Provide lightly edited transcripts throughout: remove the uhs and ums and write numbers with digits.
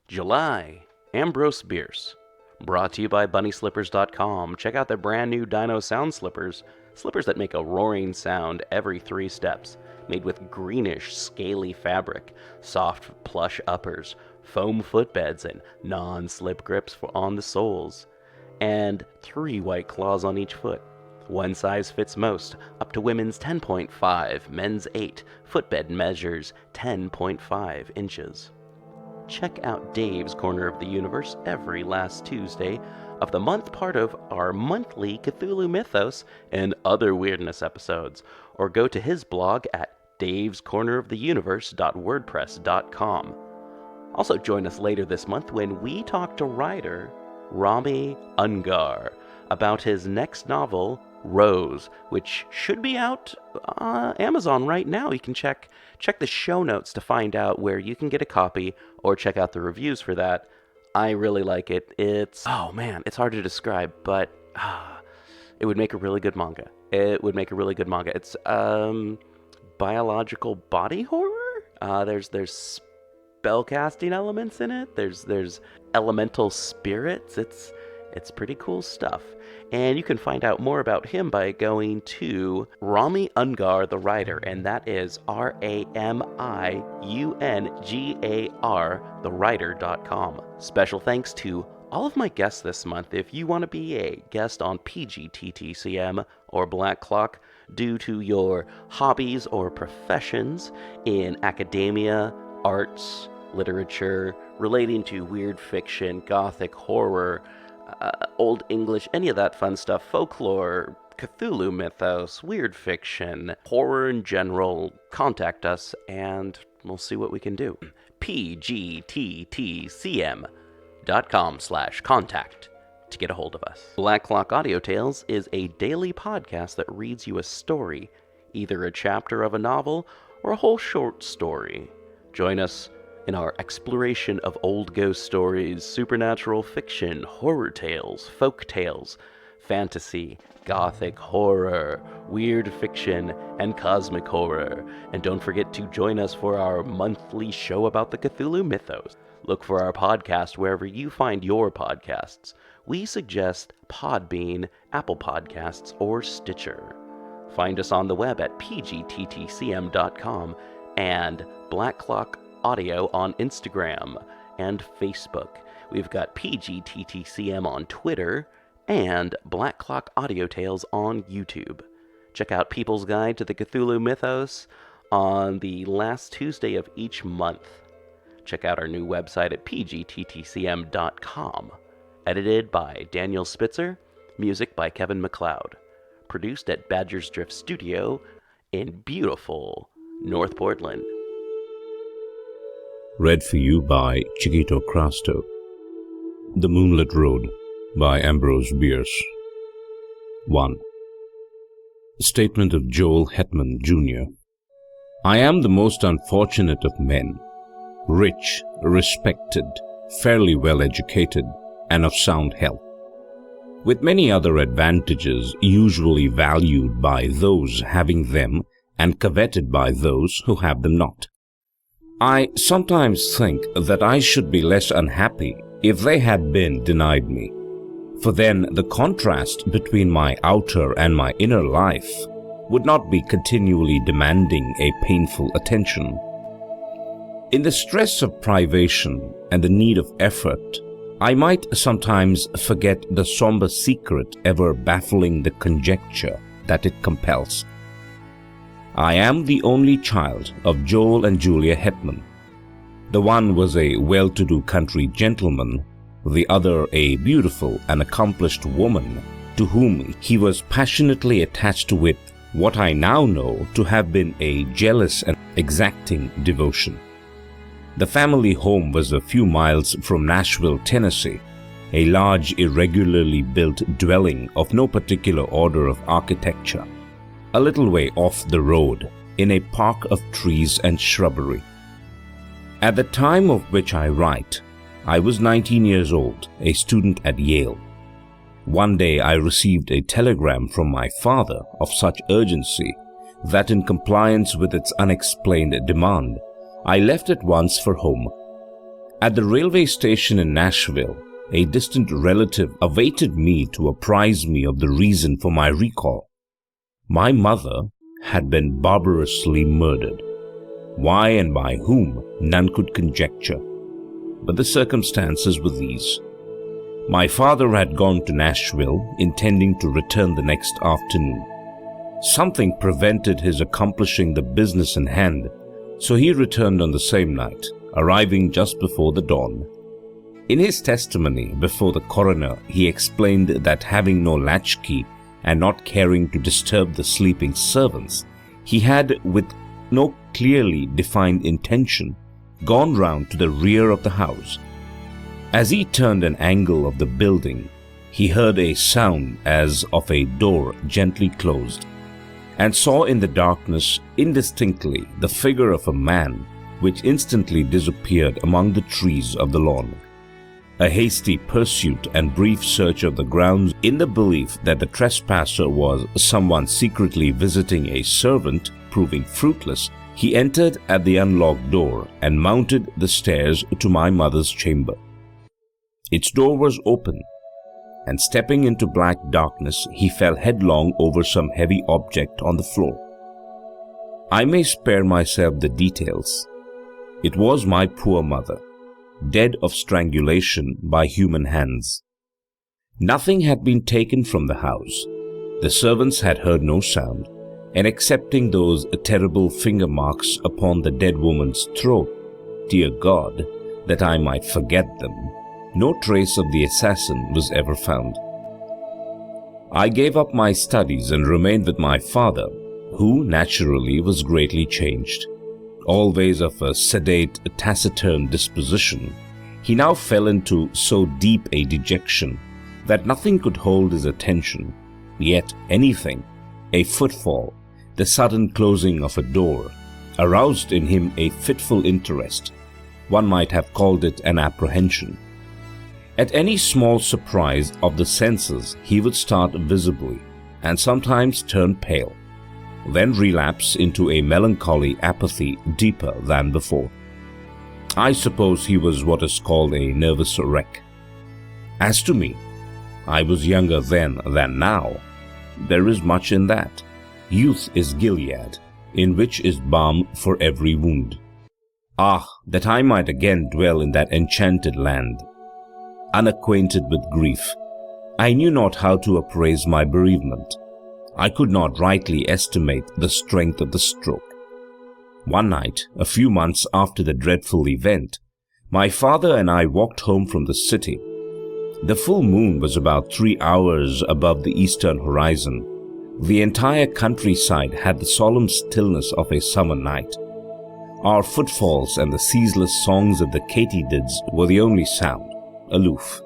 July, Ambrose Bierce. Brought to you by BunnySlippers.com. Check out their brand new Dino sound slippers. Slippers that make a roaring sound every 3 steps. Made with greenish, scaly fabric, soft plush uppers, foam footbeds, and non-slip grips on the soles. And 3 white claws on each foot. One size fits most, up to women's 10.5, men's 8. Footbed measures 10.5 inches. Check out Dave's Corner of the Universe every last Tuesday of the month, part of our monthly Cthulhu Mythos and other weirdness episodes, or go to his blog at davescorneroftheuniverse.wordpress.com. Also join us later this month when we talk to writer Rami Ungar about his next novel, Rose, which should be out on Amazon right now. You can check the show notes to find out where you can get a copy, or check out the reviews for that. I really like it. It's hard to describe, but it would make a really good manga. It's biological body horror. There's spellcasting elements in it. There's elemental spirits. It's pretty cool stuff. And you can find out more about him by going to Rami Ungar, the writer, and that is RAMIUNGAR, thewriter.com. Special thanks to all of my guests this month. If you want to be a guest on PGTTCM or Black Clock due to your hobbies or professions in academia, arts, literature, relating to weird fiction, gothic, horror, Old English, any of that fun stuff, folklore, Cthulhu Mythos, weird fiction, horror in general, contact us and we'll see what we can do. pgttcm.com/contact to get a hold of us. Black Clock Audio Tales is a daily podcast that reads you a story, either a chapter of a novel or a whole short story. Join us in our exploration of old ghost stories, supernatural fiction, horror tales, folk tales, fantasy, gothic horror, weird fiction, and cosmic horror. And don't forget to join us for our monthly show about the Cthulhu Mythos. Look for our podcast wherever you find your podcasts. We suggest Podbean, Apple Podcasts, or Stitcher. Find us on the web at pgttcm.com and Black Clock Audio on Instagram and Facebook. We've got PGTTCM on Twitter and Black Clock Audio Tales on YouTube. Check out People's Guide to the Cthulhu Mythos on the last Tuesday of each month. Check out our new website at pgttcm.com. Edited by Daniel Spitzer, music by Kevin MacLeod. Produced at Badger's Drift Studio in beautiful North Portland. Read for you by Chiquito Crasto. The Moonlit Road by Ambrose Bierce. 1. Statement of Joel Hetman, Jr. I am the most unfortunate of men, rich, respected, fairly well educated, and of sound health, with many other advantages usually valued by those having them and coveted by those who have them not. I sometimes think that I should be less unhappy if they had been denied me, for then the contrast between my outer and my inner life would not be continually demanding a painful attention. In the stress of privation and the need of effort, I might sometimes forget the somber secret ever baffling the conjecture that it compels. I am the only child of Joel and Julia Hetman. The one was a well-to-do country gentleman, the other a beautiful and accomplished woman to whom he was passionately attached with what I now know to have been a jealous and exacting devotion. The family home was a few miles from Nashville, Tennessee, a large, irregularly built dwelling of no particular order of architecture, a little way off the road, in a park of trees and shrubbery. At the time of which I write, I was 19 years old, a student at Yale. One day I received a telegram from my father of such urgency that in compliance with its unexplained demand, I left at once for home. At the railway station in Nashville, a distant relative awaited me to apprise me of the reason for my recall. My mother had been barbarously murdered. Why and by whom, none could conjecture. But the circumstances were these. My father had gone to Nashville, intending to return the next afternoon. Something prevented his accomplishing the business in hand, so he returned on the same night, arriving just before the dawn. In his testimony before the coroner, he explained that having no latchkey and not caring to disturb the sleeping servants, he had, with no clearly defined intention, gone round to the rear of the house. As he turned an angle of the building, he heard a sound as of a door gently closed, and saw in the darkness indistinctly the figure of a man, which instantly disappeared among the trees of the lawn. A hasty pursuit and brief search of the grounds, in the belief that the trespasser was someone secretly visiting a servant, proving fruitless, he entered at the unlocked door and mounted the stairs to my mother's chamber. Its door was open, and stepping into black darkness, he fell headlong over some heavy object on the floor. I may spare myself the details. It was my poor mother, dead of strangulation by human hands. Nothing had been taken from the house. The servants had heard no sound, and excepting those terrible finger marks upon the dead woman's throat, dear God, that I might forget them, no trace of the assassin was ever found. I gave up my studies and remained with my father, who naturally was greatly changed. Always of a sedate, taciturn disposition, he now fell into so deep a dejection that nothing could hold his attention, yet anything, a footfall, the sudden closing of a door, aroused in him a fitful interest. One might have called it an apprehension. At any small surprise of the senses, he would start visibly, and sometimes turn pale, then relapse into a melancholy apathy deeper than before. I suppose he was what is called a nervous wreck. As to me, I was younger then than now. There is much in that. Youth is Gilead, in which is balm for every wound. Ah, that I might again dwell in that enchanted land. Unacquainted with grief, I knew not how to appraise my bereavement. I could not rightly estimate the strength of the stroke. One night, a few months after the dreadful event, my father and I walked home from the city. The full moon was about 3 hours above the eastern horizon. The entire countryside had the solemn stillness of a summer night. Our footfalls and the ceaseless songs of the katydids were the only sound, aloof.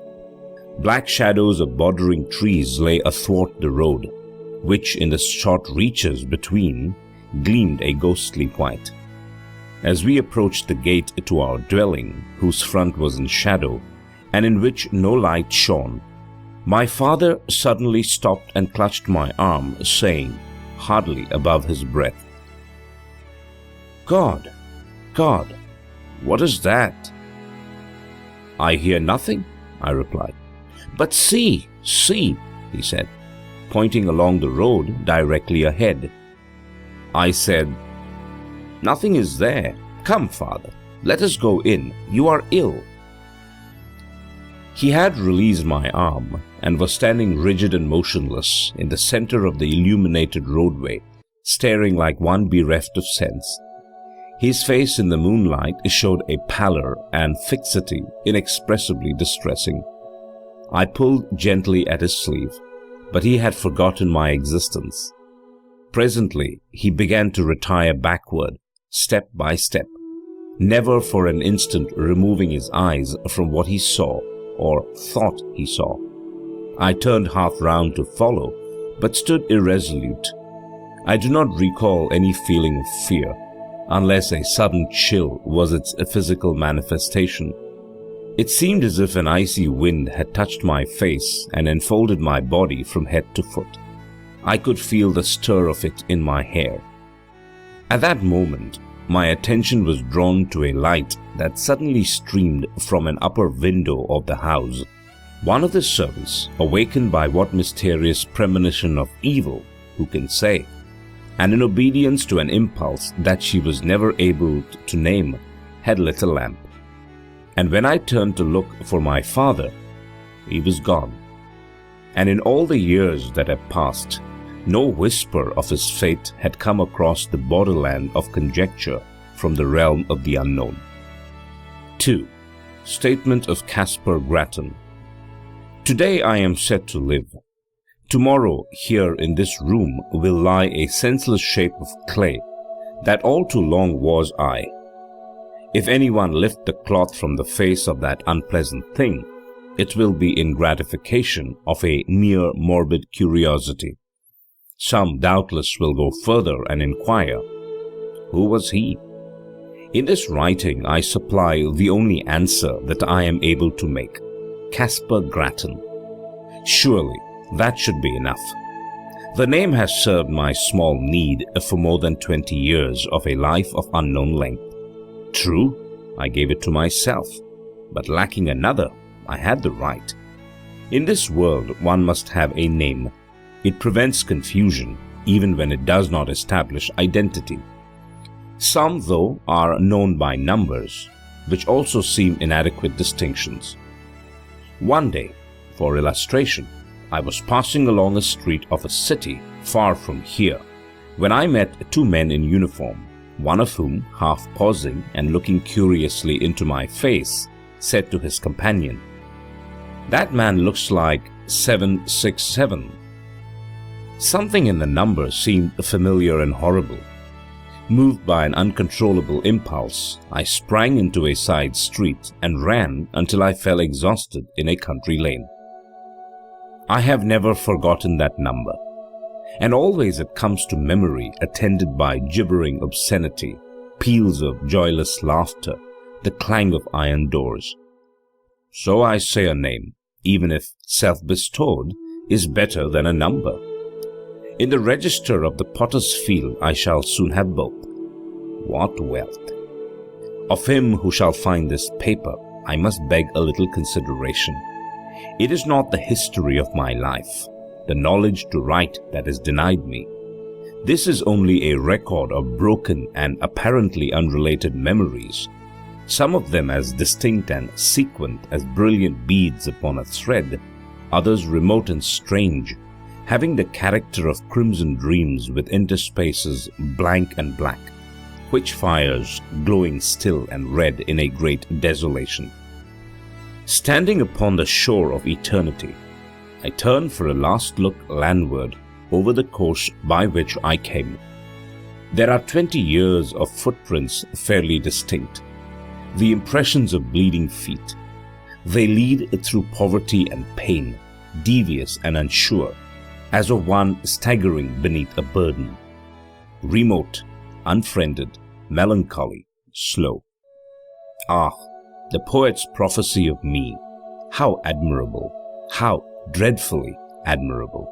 Black shadows of bordering trees lay athwart the road, which in the short reaches between gleamed a ghostly white. As we approached the gate to our dwelling, whose front was in shadow and in which no light shone, my father suddenly stopped and clutched my arm, saying, hardly above his breath, "God, God, what is that?" "I hear nothing," I replied. "But see, see," he said, pointing along the road directly ahead. I said, "Nothing is there. Come, father, let us go in. You are ill." He had released my arm and was standing rigid and motionless in the center of the illuminated roadway, staring like one bereft of sense. His face in the moonlight showed a pallor and fixity inexpressibly distressing. I pulled gently at his sleeve, but he had forgotten my existence. Presently, he began to retire backward, step by step, never for an instant removing his eyes from what he saw or thought he saw. I turned half round to follow, but stood irresolute. I do not recall any feeling of fear, unless a sudden chill was its physical manifestation. It seemed as if an icy wind had touched my face and enfolded my body from head to foot. I could feel the stir of it in my hair. At that moment, my attention was drawn to a light that suddenly streamed from an upper window of the house. One of the servants, awakened by what mysterious premonition of evil, who can say, and in obedience to an impulse that she was never able to name, had lit a lamp. And when I turned to look for my father, he was gone. And in all the years that had passed, no whisper of his fate had come across the borderland of conjecture from the realm of the unknown. 2. Statement of Caspar Grattan. Today I am set to live. Tomorrow here in this room will lie a senseless shape of clay that all too long was I. If anyone lift the cloth from the face of that unpleasant thing, it will be in gratification of a mere morbid curiosity. Some doubtless will go further and inquire, who was he? In this writing I supply the only answer that I am able to make. Caspar Grattan. Surely that should be enough. The name has served my small need for more than 20 years of a life of unknown length. True, I gave it to myself, but lacking another, I had the right. In this world one must have a name. It prevents confusion, even when it does not establish identity. Some, though, are known by numbers, which also seem inadequate distinctions. One day, for illustration, I was passing along a street of a city far from here, when I met two men in uniform, one of whom, half pausing and looking curiously into my face, said to his companion, "That man looks like 767. Something in the number seemed familiar and horrible. Moved by an uncontrollable impulse, I sprang into a side street and ran until I fell exhausted in a country lane. I have never forgotten that number, and always it comes to memory attended by gibbering obscenity, peals of joyless laughter, the clang of iron doors. So I say a name, even if self-bestowed, is better than a number. In the register of the potter's field I shall soon have both. What wealth! Of him who shall find this paper I must beg a little consideration. It is not the history of my life, the knowledge to write that is denied me. This is only a record of broken and apparently unrelated memories, some of them as distinct and sequent as brilliant beads upon a thread, others remote and strange, having the character of crimson dreams with interspaces blank and black, witch fires glowing still and red in a great desolation. Standing upon the shore of eternity, I turn for a last look landward over the course by which I came. There are 20 years of footprints fairly distinct, the impressions of bleeding feet. They lead through poverty and pain, devious and unsure, as of one staggering beneath a burden. Remote, unfriended, melancholy, slow. Ah, the poet's prophecy of me, how admirable, how dreadfully admirable.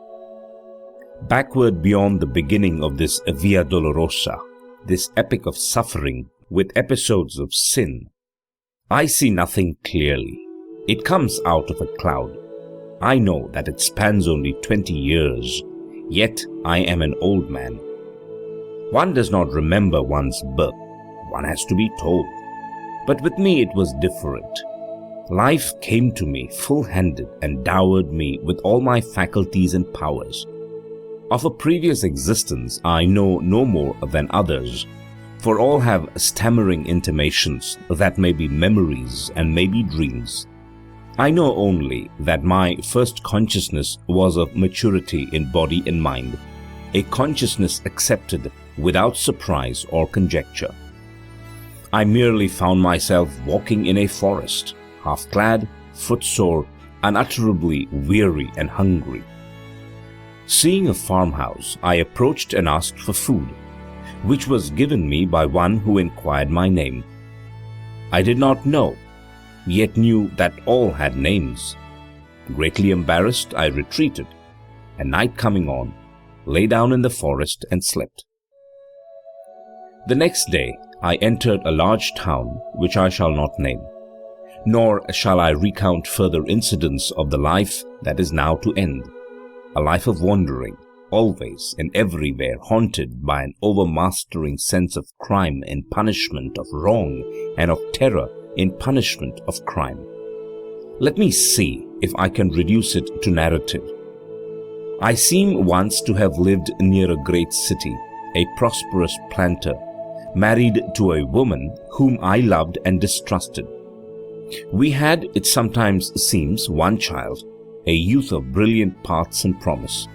Backward beyond the beginning of this Via Dolorosa, this epic of suffering with episodes of sin, I see nothing clearly. It comes out of a cloud. I know that it spans only 20 years, yet I am an old man. One does not remember one's birth, one has to be told. But with me it was different. Life came to me full-handed and dowered me with all my faculties and powers. Of a previous existence I know no more than others, for all have stammering intimations that may be memories and may be dreams. I know only that my first consciousness was of maturity in body and mind, a consciousness accepted without surprise or conjecture. I merely found myself walking in a forest, half-clad, footsore, unutterably weary and hungry. Seeing a farmhouse, I approached and asked for food, which was given me by one who inquired my name. I did not know, yet knew that all had names. Greatly embarrassed, I retreated, and night coming on, lay down in the forest and slept. The next day, I entered a large town which I shall not name, nor shall I recount further incidents of the life that is now to end, a life of wandering, always and everywhere haunted by an overmastering sense of crime in punishment of wrong and of terror in punishment of crime. Let me see if I can reduce it to narrative. I seem once to have lived near a great city, a prosperous planter, married to a woman whom I loved and distrusted. We had, it sometimes seems, one child, a youth of brilliant parts and promise.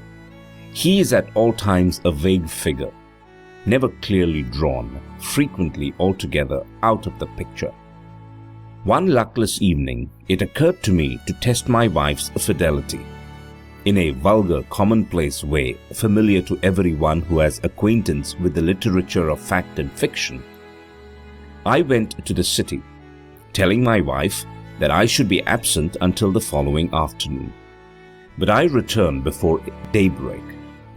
He is at all times a vague figure, never clearly drawn, frequently altogether out of the picture. One luckless evening, it occurred to me to test my wife's fidelity. In a vulgar, commonplace way, familiar to everyone who has acquaintance with the literature of fact and fiction, I went to the city, telling my wife that I should be absent until the following afternoon. But I returned before daybreak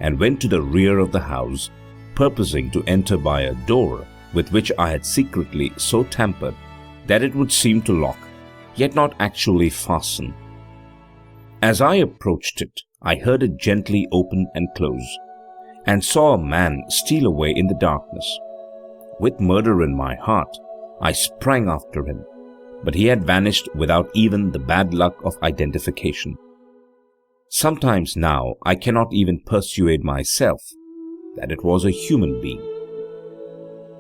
and went to the rear of the house, purposing to enter by a door with which I had secretly so tampered that it would seem to lock, yet not actually fasten. As I approached it, I heard it gently open and close, and saw a man steal away in the darkness. With murder in my heart, I sprang after him, but he had vanished without even the bad luck of identification. Sometimes now I cannot even persuade myself that it was a human being.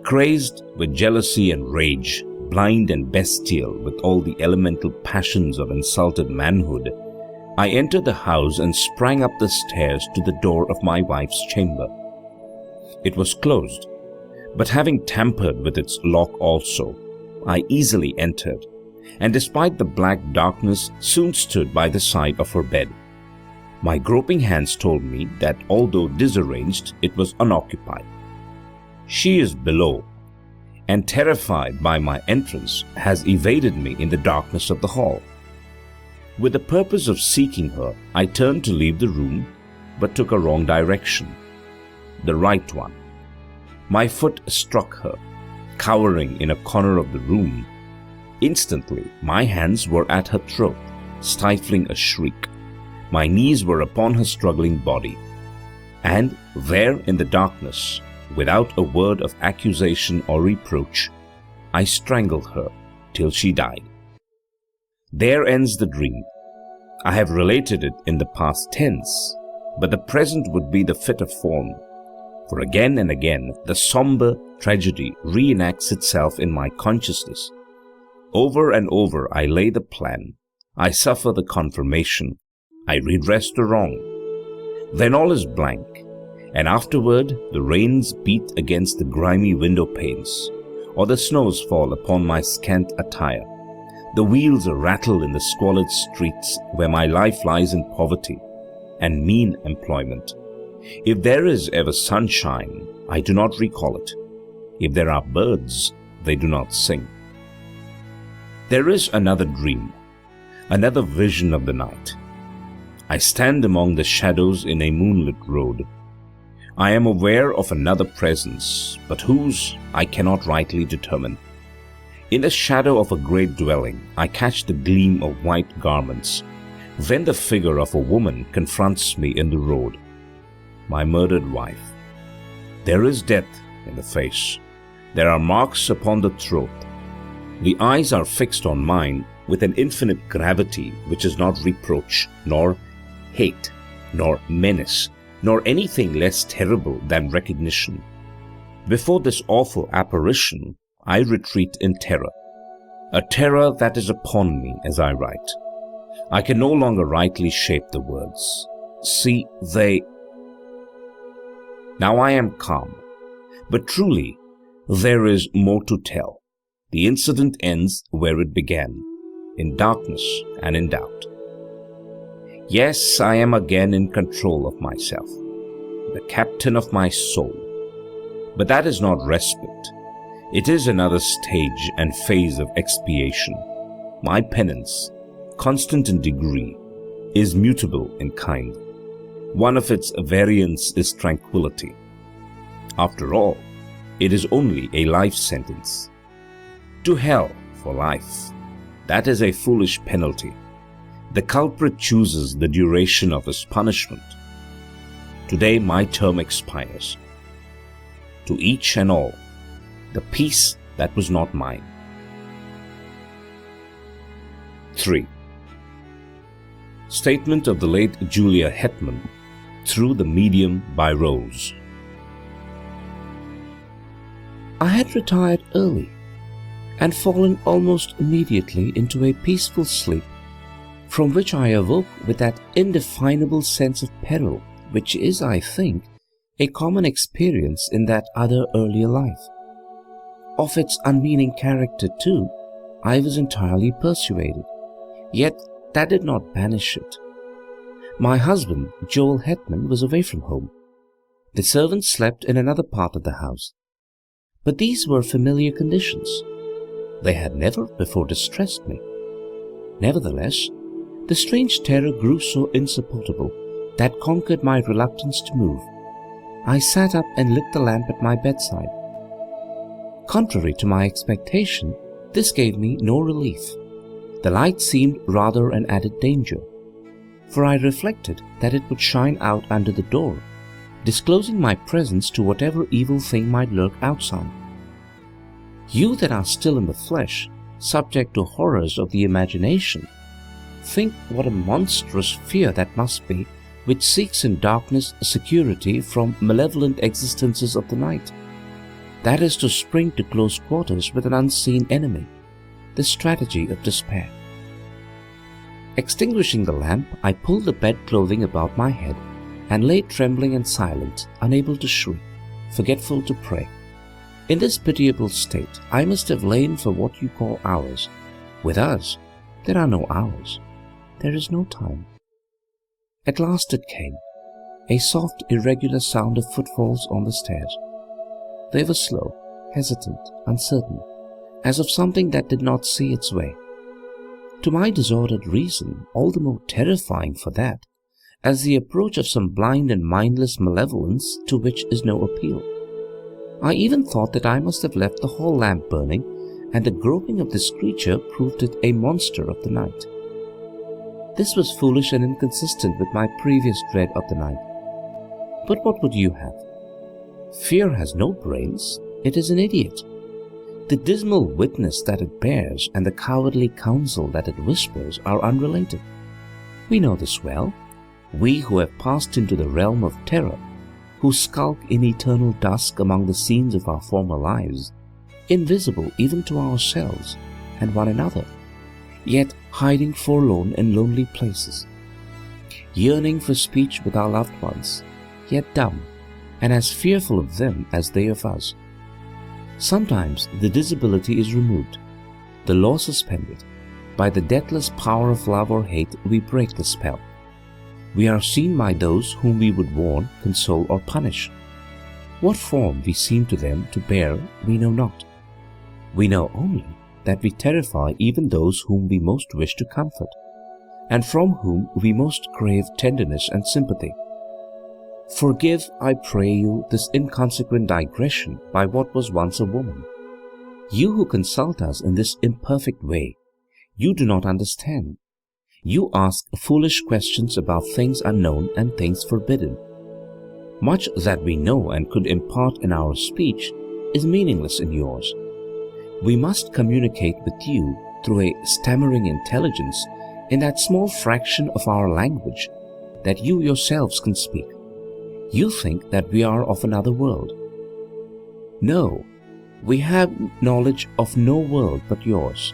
Crazed with jealousy and rage, blind and bestial with all the elemental passions of insulted manhood, I entered the house and sprang up the stairs to the door of my wife's chamber. It was closed, but having tampered with its lock also, I easily entered, and despite the black darkness soon stood by the side of her bed. My groping hands told me that although disarranged, it was unoccupied. She is below, and terrified by my entrance, has evaded me in the darkness of the hall. With the purpose of seeking her, I turned to leave the room, but took a wrong direction, the right one. My foot struck her, cowering in a corner of the room. Instantly, my hands were at her throat, stifling a shriek. My knees were upon her struggling body, and there in the darkness, without a word of accusation or reproach, I strangled her till she died. There ends the dream. I have related it in the past tense, but the present would be the fitter form, for again and again the somber tragedy reenacts itself in my consciousness. Over and over I lay the plan, I suffer the confirmation, I redress the wrong. Then all is blank, and afterward the rains beat against the grimy window panes, or the snows fall upon my scant attire. The wheels rattle in the squalid streets where my life lies in poverty and mean employment. If there is ever sunshine, I do not recall it. If there are birds, they do not sing. There is another dream, another vision of the night. I stand among the shadows in a moonlit road. I am aware of another presence, but whose I cannot rightly determine. In the shadow of a great dwelling, I catch the gleam of white garments. Then the figure of a woman confronts me in the road. My murdered wife. There is death in the face. There are marks upon the throat. The eyes are fixed on mine with an infinite gravity which is not reproach, nor hate, nor menace, nor anything less terrible than recognition. Before this awful apparition, I retreat in terror, a terror that is upon me as I write. I can no longer rightly shape the words. See, Now I am calm, but truly there is more to tell. The incident ends where it began, in darkness and in doubt. Yes, I am again in control of myself, the captain of my soul. But that is not respite. It is another stage and phase of expiation. My penance, constant in degree, is mutable in kind. One of its variants is tranquility. After all, it is only a life sentence. To hell for life. That is a foolish penalty. The culprit chooses the duration of his punishment. Today my term expires. To each and all, the peace that was not mine. 3. Statement of the late Julia Hetman through the medium by Rose. I had retired early and fallen almost immediately into a peaceful sleep, from which I awoke with that indefinable sense of peril which is, I think, a common experience in that other earlier life. Of its unmeaning character, too, I was entirely persuaded, yet that did not banish it. My husband, Joel Hetman, was away from home. The servants slept in another part of the house. But these were familiar conditions. They had never before distressed me. Nevertheless, the strange terror grew so insupportable that conquered my reluctance to move. I sat up and lit the lamp at my bedside. Contrary to my expectation, this gave me no relief. The light seemed rather an added danger, for I reflected that it would shine out under the door, disclosing my presence to whatever evil thing might lurk outside. You that are still in the flesh, subject to horrors of the imagination, think what a monstrous fear that must be which seeks in darkness security from malevolent existences of the night. That is to spring to close quarters with an unseen enemy, the strategy of despair. Extinguishing the lamp, I pulled the bed-clothing about my head and lay trembling and silent, unable to shriek, forgetful to pray. In this pitiable state, I must have lain for what you call hours. With us, there are no hours. There is no time. At last it came, a soft, irregular sound of footfalls on the stairs. They were slow, hesitant, uncertain, as of something that did not see its way. To my disordered reason, all the more terrifying for that, as the approach of some blind and mindless malevolence to which is no appeal. I even thought that I must have left the hall lamp burning, and the groping of this creature proved it a monster of the night. This was foolish and inconsistent with my previous dread of the night. But what would you have? Fear has no brains. It is an idiot. The dismal witness that it bears and the cowardly counsel that it whispers are unrelated. We know this well, we who have passed into the realm of terror, who skulk in eternal dusk among the scenes of our former lives, invisible even to ourselves and one another, yet hiding forlorn in lonely places, yearning for speech with our loved ones, yet dumb, and as fearful of them as they of us. Sometimes the disability is removed, the law suspended. By the deathless power of love or hate we break the spell. We are seen by those whom we would warn, console, or punish. What form we seem to them to bear we know not. We know only that we terrify even those whom we most wish to comfort, and from whom we most crave tenderness and sympathy. Forgive, I pray you, this inconsequent digression by what was once a woman. You who consult us in this imperfect way, you do not understand. You ask foolish questions about things unknown and things forbidden. Much that we know and could impart in our speech is meaningless in yours. We must communicate with you through a stammering intelligence in that small fraction of our language that you yourselves can speak. You think that we are of another world. No, we have knowledge of no world but yours,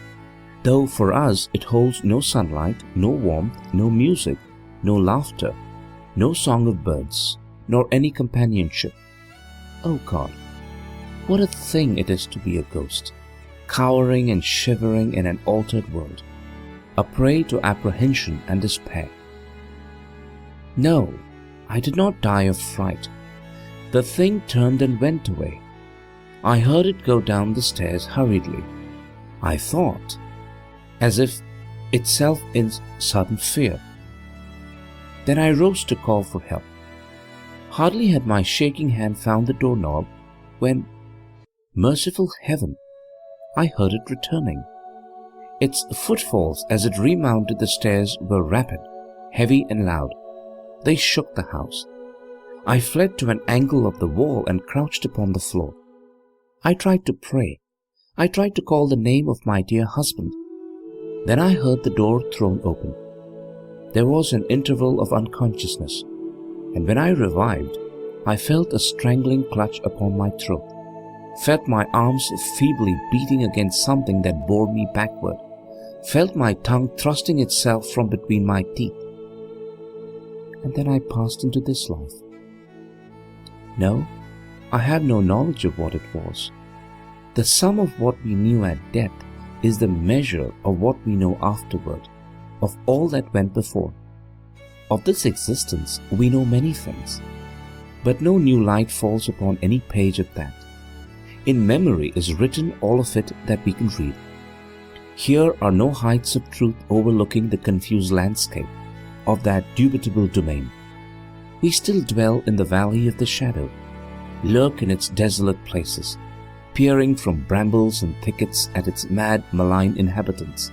though for us it holds no sunlight, no warmth, no music, no laughter, no song of birds, nor any companionship. Oh God, what a thing it is to be a ghost, cowering and shivering in an altered world, a prey to apprehension and despair. No, I did not die of fright. The thing turned and went away. I heard it go down the stairs hurriedly. I thought, as if itself in sudden fear. Then I rose to call for help. Hardly had my shaking hand found the doorknob when Merciful heaven! I heard it returning. Its footfalls as it remounted the stairs were rapid, heavy and loud. They shook the house. I fled to an angle of the wall and crouched upon the floor. I tried to pray. I tried to call the name of my dear husband. Then I heard the door thrown open. There was an interval of unconsciousness, and when I revived, I felt a strangling clutch upon my throat, felt my arms feebly beating against something that bore me backward, felt my tongue thrusting itself from between my teeth. And then I passed into this life. No, I have no knowledge of what it was. The sum of what we knew at death is the measure of what we know afterward, of all that went before. Of this existence we know many things, but no new light falls upon any page of that. In memory is written all of it that we can read. Here are no heights of truth overlooking the confused landscape of that dubitable domain. We still dwell in the valley of the shadow, lurk in its desolate places, peering from brambles and thickets at its mad, malign inhabitants.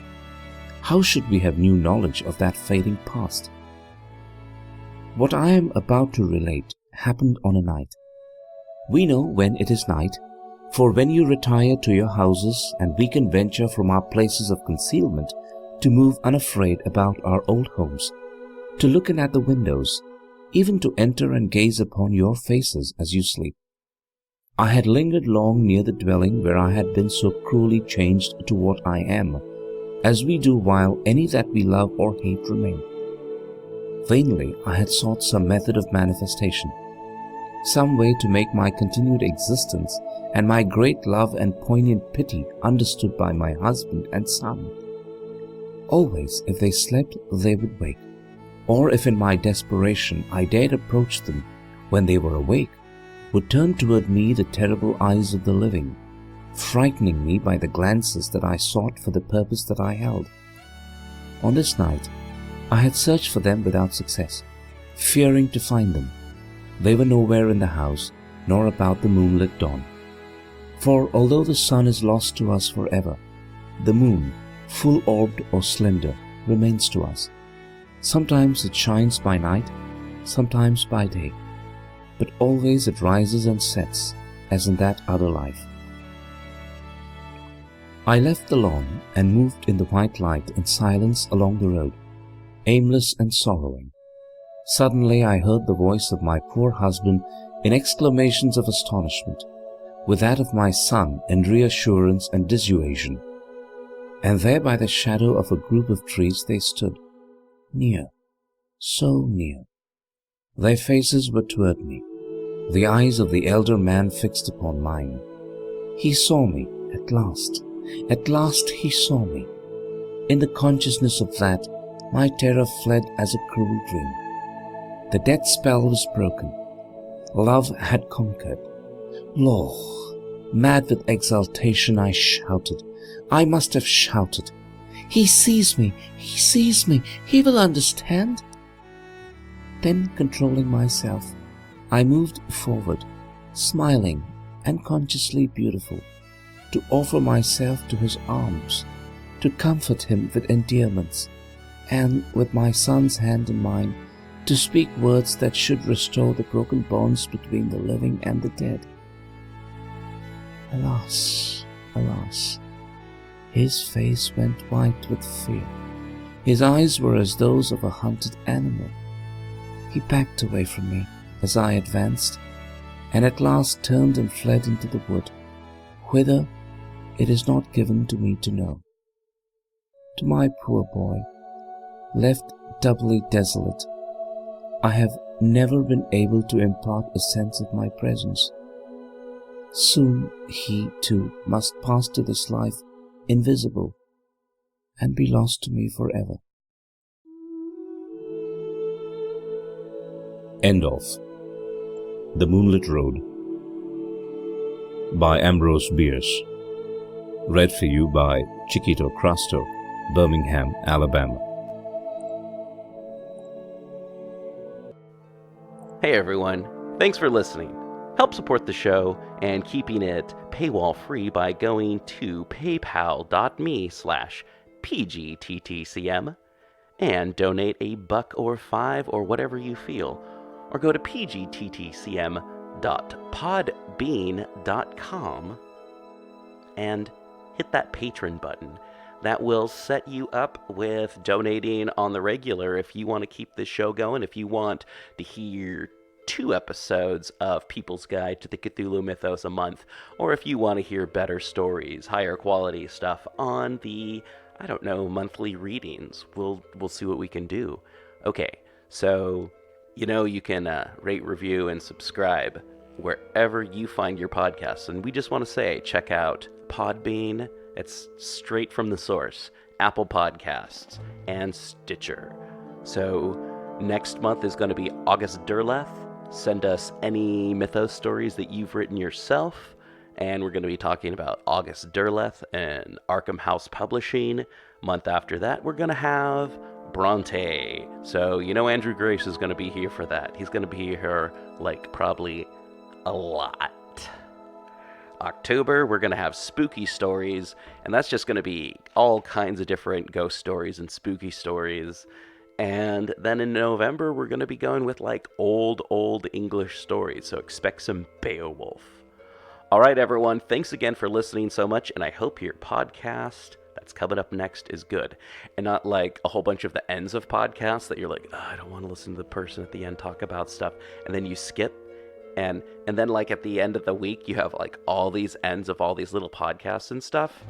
How should we have new knowledge of that fading past? What I am about to relate happened on a night. We know when it is night, for when you retire to your houses and we can venture from our places of concealment to move unafraid about our old homes, to look in at the windows, even to enter and gaze upon your faces as you sleep. I had lingered long near the dwelling where I had been so cruelly changed to what I am, as we do while any that we love or hate remain. Vainly I had sought some method of manifestation, some way to make my continued existence and my great love and poignant pity understood by my husband and son. Always, if they slept, they would wake, or if in my desperation I dared approach them when they were awake, would turn toward me the terrible eyes of the living, frightening me by the glances that I sought for the purpose that I held. On this night, I had searched for them without success, fearing to find them. They were nowhere in the house, nor about the moonlit dawn. For although the sun is lost to us forever, the moon, full-orbed or slender, remains to us. Sometimes it shines by night, sometimes by day, but always it rises and sets, as in that other life. I left the lawn and moved in the white light in silence along the road, aimless and sorrowing. Suddenly I heard the voice of my poor husband in exclamations of astonishment, with that of my son in reassurance and dissuasion. And there by the shadow of a group of trees they stood, near, so near. Their faces were toward me, the eyes of the elder man fixed upon mine. He saw me at last. At last he saw me. In the consciousness of that, my terror fled as a cruel dream. The death spell was broken. Love had conquered. Lo! Mad with exultation, I shouted. I must have shouted. He sees me! He sees me! He will understand! Then, controlling myself, I moved forward, smiling and consciously beautiful, to offer myself to his arms, to comfort him with endearments, and, with my son's hand in mine, to speak words that should restore the broken bonds between the living and the dead. Alas, alas! His face went white with fear. His eyes were as those of a hunted animal. He backed away from me as I advanced, and at last turned and fled into the wood, whither it is not given to me to know. To my poor boy, left doubly desolate, I have never been able to impart a sense of my presence. Soon he, too, must pass to this life invisible and be lost to me forever. End of The Moonlit Road by Ambrose Bierce. Read for you by Chiquito Crasto, Birmingham, Alabama. Hey everyone, thanks for listening. Help support the show and keeping it paywall free by going to paypal.me/pgttcm and donate a $1 or $5 or whatever you feel, or go to pgttcm.podbean.com and hit that patron button. That will set you up with donating on the regular if you want to keep this show going, if you want to hear 2 episodes of People's Guide to the Cthulhu Mythos a month, or if you want to hear better stories, higher quality stuff on the, I don't know, monthly readings. We'll see what we can do. Okay, so you can rate, review, and subscribe wherever you find your podcasts. And we just want to say, check out Podbean. It's straight from the source. Apple Podcasts and Stitcher. So next month is going to be August Derleth. Send us any mythos stories that you've written yourself, and we're going to be talking about August Derleth and Arkham House Publishing. Month after that, we're going to have Bronte. So, Andrew Grace is going to be here for that. He's going to be here, probably a lot. October, we're going to have spooky stories, and that's just going to be all kinds of different ghost stories and spooky stories. And then in November, we're going to be going with old English stories. So expect some Beowulf. All right, everyone. Thanks again for listening so much. And I hope your podcast that's coming up next is good. And not like a whole bunch of the ends of podcasts that you're like, oh, I don't want to listen to the person at the end talk about stuff. And then you skip. And then at the end of the week, you have all these ends of all these little podcasts and stuff.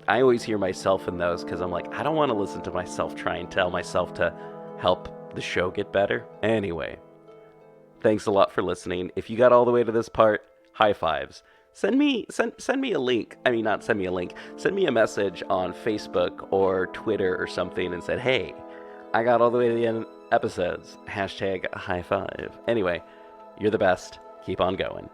I always hear myself in those because I'm I don't want to listen to myself try and tell myself to help the show get better. Anyway, thanks a lot for listening. If you got all the way to this part, high fives. Send me a link. I mean, not send me a link. Send me a message on Facebook or Twitter or something and said, hey, I got all the way to the end episodes. # high five. Anyway, you're the best. Keep on going.